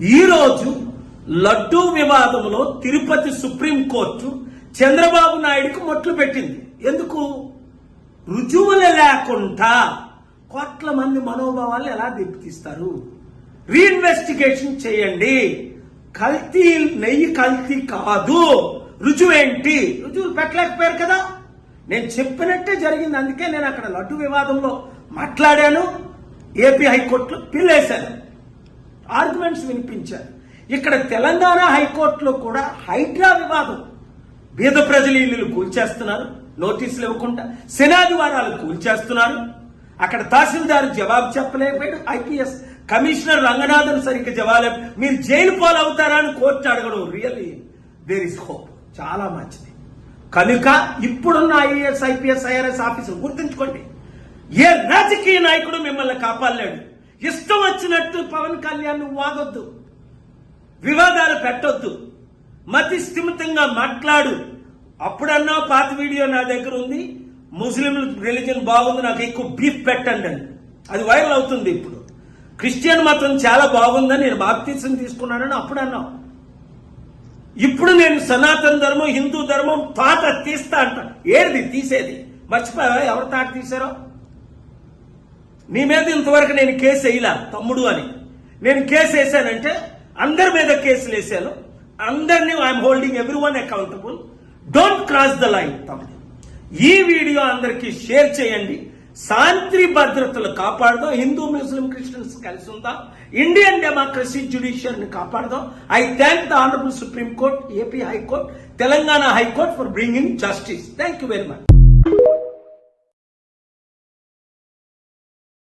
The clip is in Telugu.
ఈరోజు లడ్డూ వివాదంలో తిరుపతి సుప్రీంకోర్టు చంద్రబాబు నాయుడుకు మొట్లు పెట్టింది. ఎందుకు? రుజువులు లేకుండా కోట్ల మంది మనోభావాలు ఎలా దెబ్బతీస్తారు? రీఇన్వెస్టిగేషన్ చేయండి. కల్తీ నెయ్యి కల్తీ కాదు, రుజువేంటి? రుజువులు పెట్టలేకపోయారు కదా. నేను చెప్పినట్టే జరిగింది. అందుకే నేను అక్కడ లడ్డు వివాదంలో మాట్లాడాను. ఏపీ హైకోర్టులో పిల్లేశాను, ఆర్గ్యుమెంట్స్ వినిపించారు. ఇక్కడ తెలంగాణ హైకోర్టులో కూడా హైడ్రా వివాదం, బీద ప్రజల ఇల్లులు కూల్చేస్తున్నారు నోటీసులు ఇవ్వకుండా, శనాదివారాలు కూల్చేస్తున్నారు. అక్కడ తహసీల్దార్ జవాబు చెప్పలేకపోయాడు. ఐపీఎస్ కమిషనర్ రంగనాథన్ సరిగ్గా జవాబు, మీరు జైలు పాలవుతారా అని కోర్టు అడగడం రియల్లీ దేర్ ఇస్ హోప్. చాలా మంచిది. కనుక ఇప్పుడున్న ఐఏఎస్ ఐపీఎస్ ఐఆర్ఎస్ ఆఫీసర్ గుర్తుంచుకోండి, ఏ రాజకీయ నాయకుడు మిమ్మల్ని కాపాడలేడు. ఇష్టం వచ్చినట్టు పవన్ కళ్యాణ్ వాగొద్దు, వివాదాలు పెట్టొద్దు, మతి స్థిమితంగా మాట్లాడు. అప్పుడన్నా పాత వీడియో నా దగ్గర ఉంది, ముస్లింల రిలీజన్ బాగుంది, నాకు ఎక్కువ బీఫ్ పెట్టండి అని. అది వైరల్ అవుతుంది. ఇప్పుడు క్రిస్టియన్ మతం చాలా బాగుందని నేను బాప్తిసం తీసుకున్నానని అప్పుడు అన్నాం. ఇప్పుడు నేను సనాతన ధర్మం హిందూ ధర్మం తాట తీస్తా అంట. ఏది తీసేది? మర్చిపోయావా ఎవరు తాట తీశారో? నీ మీద ఇంతవరకు నేను కేసు వేయలా తమ్ముడు అని. నేను కేసు వేసానంటే అందరి మీద కేసులు వేసాను. అందరినీ I'm holding every one accountable. Don't cross the line తమ్ముడు. ఈ వీడియో అందరికీ షేర్ చేయండి. శాంతి భద్రతలు కాపాడదాం. హిందూ ముస్లిం క్రిస్టియన్స్ కలిసి ఉందాం. ఇండియన్ డెమోక్రసీ జ్యుడిషియరీని కాపాడదాం. I thank the honourable supreme court, AP high court, Telangana high court for bringing justice. Thank you very much.